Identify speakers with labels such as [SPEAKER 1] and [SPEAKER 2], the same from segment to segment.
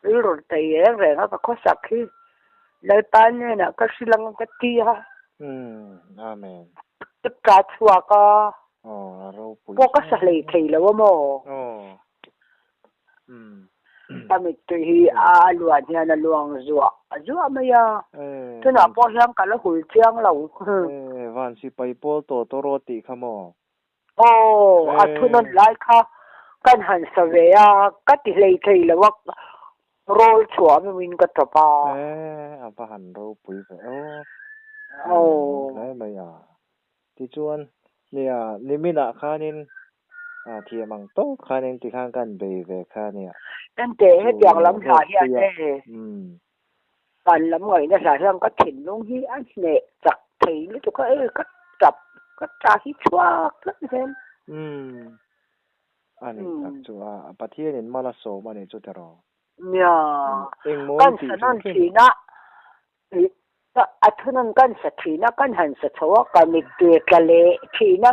[SPEAKER 1] Irotei rega ka kosaki lai tanya na ka silang ka tiya
[SPEAKER 2] amen
[SPEAKER 1] ka chua ka
[SPEAKER 2] aro pui
[SPEAKER 1] po ka sa lei thei lo mo amit hi aluan ya na luang zuwa maya tuna po hiam ka la hul chiang lo
[SPEAKER 2] van si pai pol to roti khamo
[SPEAKER 1] athunon lai kha kan han sa ve ya ka ti lei thei lo wak rol chua mi win ka to pa
[SPEAKER 2] apa han ro pui ve lai maya ti chuan nia nimina khanin thi mang to khanin ti khang kan be ve kha nia
[SPEAKER 1] tan te he yang lam ha hian pan lam ngai na sa sang ka thin lung hi an ne chak thei ni to ka ka chap ka cha hi chua ka hen
[SPEAKER 2] ani tak chua pathian in mala so mane chu tero
[SPEAKER 1] nya kan sanan thina athunan kan sa thina kan han sa chawa ka mi te kale thina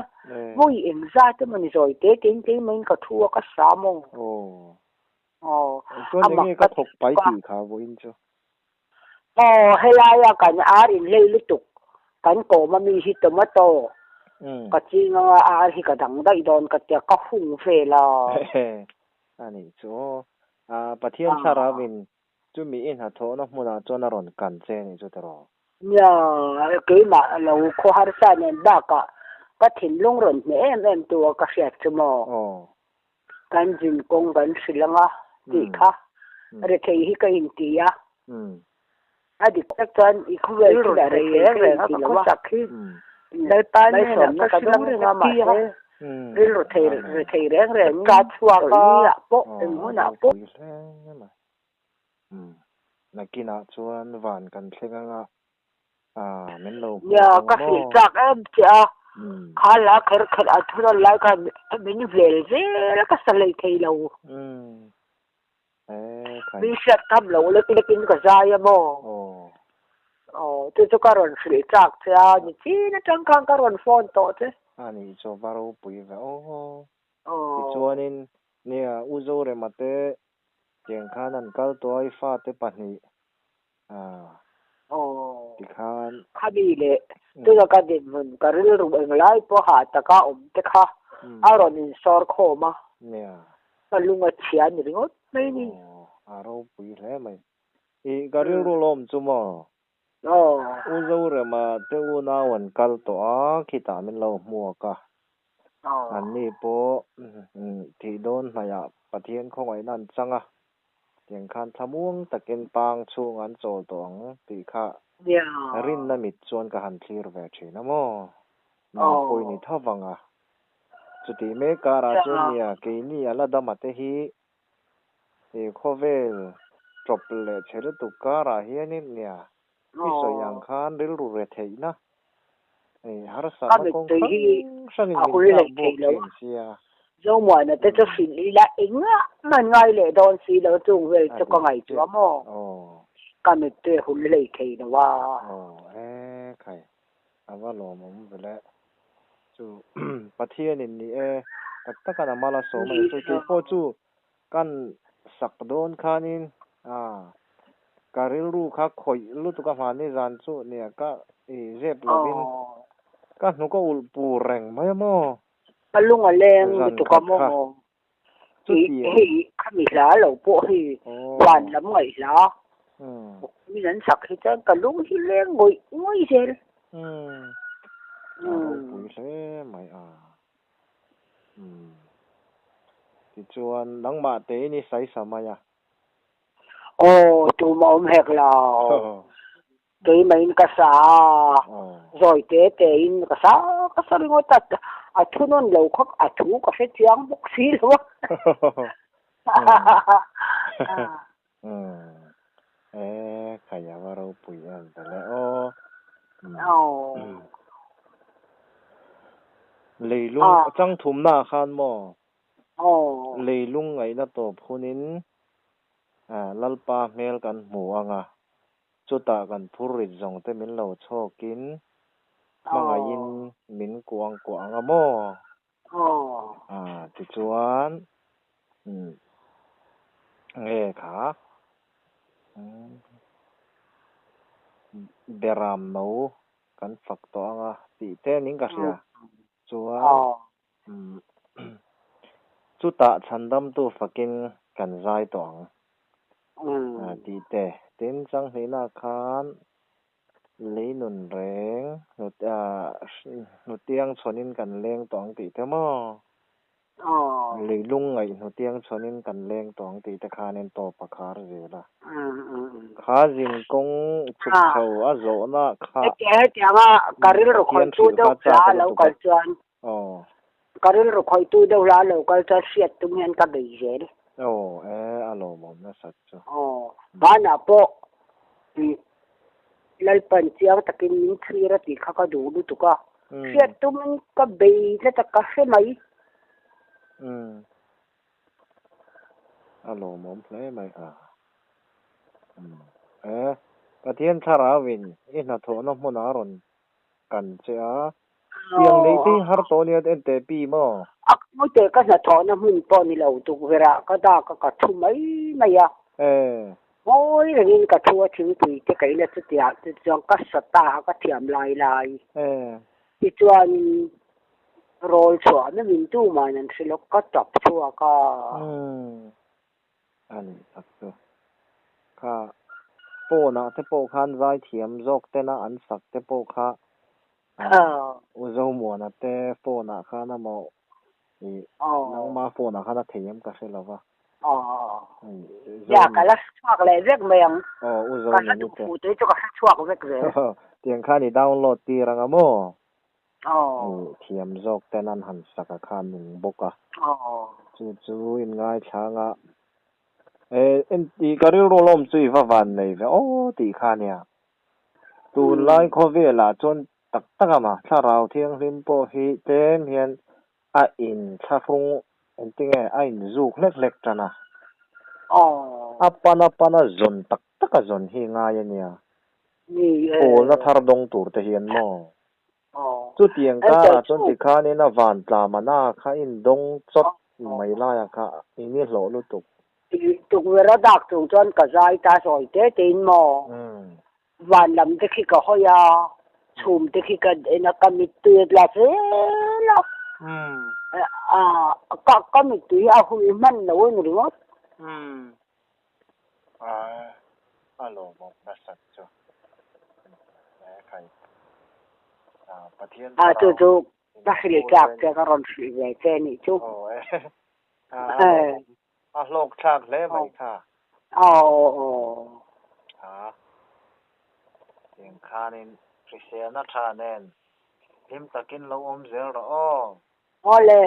[SPEAKER 1] mui engza te mani roi te ting main ka thua ka samong
[SPEAKER 2] ko ni ka thok pai ti kha bo in chu
[SPEAKER 1] helaya kan arin leilutuk kan ko ma mi hi tomato ka chinga hi ka dang dai don ka tia ka hung fe la
[SPEAKER 2] ani chu pathian sarawin chu mi in ha tho na muna chona ron kan che ni chu tero
[SPEAKER 1] nya ke ma lo kho har sa ne da ka thin lung ron ne em tu ka sia chu mo kan jin kong ban silanga ti kha re thei hi ka in ti ya adi tak tan I khuwe la re ka ko sakhi lai pa ne na ka dong re ma re ro thei re ka chua ka po mu na po
[SPEAKER 2] nakina chuan van kan thlenga men lo
[SPEAKER 1] ya ka si chak em cha khala kher athura lai ka min vel ka salai thei lo mi sat tam lo le kin ka zaya mo tu ka ron si chak cha ni chi na tang kang ka ron phone to te
[SPEAKER 2] ani cho baro pui ve ti chuanin nia uzo re mate cheng khanan kal toi fa te pani ti khan
[SPEAKER 1] khabi le tu ka din mun karil ru nglai po ha ta ka te kha aron in sor kho ma
[SPEAKER 2] nia
[SPEAKER 1] palunga chian ringot mai ni
[SPEAKER 2] aro pui le mai I karil ru lom chu mo uzo re ma te una wan kal to khita min lo mua ka an ni po thi don maya pathian khongai nan changa tiang khan thamuang takin pang chung an chol tong ti kha rin na mit chuan ka han thlir ve thina mo poi ni thawanga chuti me kara chuan nia ke ni ala damate hi khovel trople chere tu kara hianin nia iso yang khan ril ru re theina har sa na kong sang in sia
[SPEAKER 1] do mo na te to fin la inga man ngai le don si lo chung ve to ko ngai chu mo ka me te hul le thei na wa
[SPEAKER 2] khai awa lo mo vele chu pathian in ni tak kana mala so mai chu ke po chu kan sak don khanin karil ru kha khoi lu tu ka mani ran chu ne ka zep lovin ka nu ko ul pu reng mai mo
[SPEAKER 1] palunga leng tu ka mo hi khami la lo po hi wan lam ngai la mi nan sak hi tan ka lu hi leng ngoi sel
[SPEAKER 2] pui se mai ti chuan nang ma te ni sai samaya
[SPEAKER 1] tu ma hek la ke main ka sa rồi te in ka sa ringo ta athunon lo khok athu ka fe chiang bok si lo
[SPEAKER 2] khaya waro pui an tale leilung chang thum na khan mo leilung ngai na to phunin lalpa mel kan mu anga chuta kan phurit jong te min lo chokin mangain min kuang mo ti chuan nge kha เบรามโนกันฝักตองอ่ะติเตนิงกะเสียจัวจุตะฉันดำตัวฝักินกันใจตองติเตเต็นจังเฮนาคานลีนุนแรงนุเตียงชนินกันแรงตองติเตมอลีลุงไงนุเตียงชนินกันแรงตองติตะคาเนนโตปะคาร์เรล่ะขาจิงกงชุกเขาอะโซนะขา
[SPEAKER 1] แกจังอ่ะกะริลรคอยตูเดาลาแล้วก็จวนกะริลรคอยตูเดาลาแล้วก็จะเสียตุเมียนกะเบเจล
[SPEAKER 2] อะโลมนะสัจจุ
[SPEAKER 1] บ้านอะปอลัลปันเจียวตะกินมินทรีระติข้าก็ดูดูตุกะเสียตุมันกะเบแล้วตะกะเสมัย
[SPEAKER 2] อะโลมเพลไหมกะเทียนชาราวินอินะโทนะมุนารอนกันเสียเสียงเลยที่หาร์โตเนี่ยเอ็นเตปีมอ
[SPEAKER 1] ไม่เจอก็จะโทนะมุนปอนี่เราตุกเวลาก็ดากะทุไม่ไม่อะโอ้ยเรื่องกะทัวถึงปีจะไกเนี่ยจะเตียจะจังก็สตาก็เทียมลายที่จวนโรลชัวนั่นมินตู้มานั่นสิลกก็จบชัวก็
[SPEAKER 2] อันสักตัวค่ะโปนะเตโปคันไว้เทียมจอกเตนะอันสักเตโปค่ะอุโจมัวนะเตโปนะค่ะนะมอน้องมาโปนะค่ะนะเทียมก็ใช่แล้วว่า
[SPEAKER 1] อยากละชวกเลยเรียกเมียง
[SPEAKER 2] อุโจ
[SPEAKER 1] นี่ดูฟูตัวจะก็ชวกเรียกเลย
[SPEAKER 2] เตียงค่ะนี่ดาวน์โหลดตีรังอะมอเทียมจอกเตนั้นหันสักค่ะนึงบกะจู่ๆอินง่ายช้างะอันที่กะริโรลมซุยฟะวันเลยโอ้ติคาเนี่ยตูนไลโคเวลาจนตักๆมาถ้าเราเที่ยงริมโปฮิเต็มเฮียนอินชาฟงอันติไงอินจุกเล็กๆจันะอัปปะนะจนตักๆจนฮิงายเนี่ยโอ้ละทาร์ดงตูร์เตเฮียนมอจุดเตียงกาจนติคาเนี่ยนะวันตามานาคาอินดงจดไม่ลายค่ะอินี่โหลลุตุก
[SPEAKER 1] ตุกเวลาดักตุจนกะใจตาสอยเตตินมอวันลำตะคิกะฮอยาชุมตะคิกะเอนกะมิตุยละเซละกะมิตุยอะหุยมันนะวนริงอ
[SPEAKER 2] อะโลมนะสัจจุใครประเทศ
[SPEAKER 1] จู่ๆดักลิกะจะกะรอนสิเวเจนี่จุ
[SPEAKER 2] โลกชาติเลยไหมค่ะเสียงคานินพริเซียนาทาเนนพิมตะกินเราเซลล์อ๋อ
[SPEAKER 1] เลย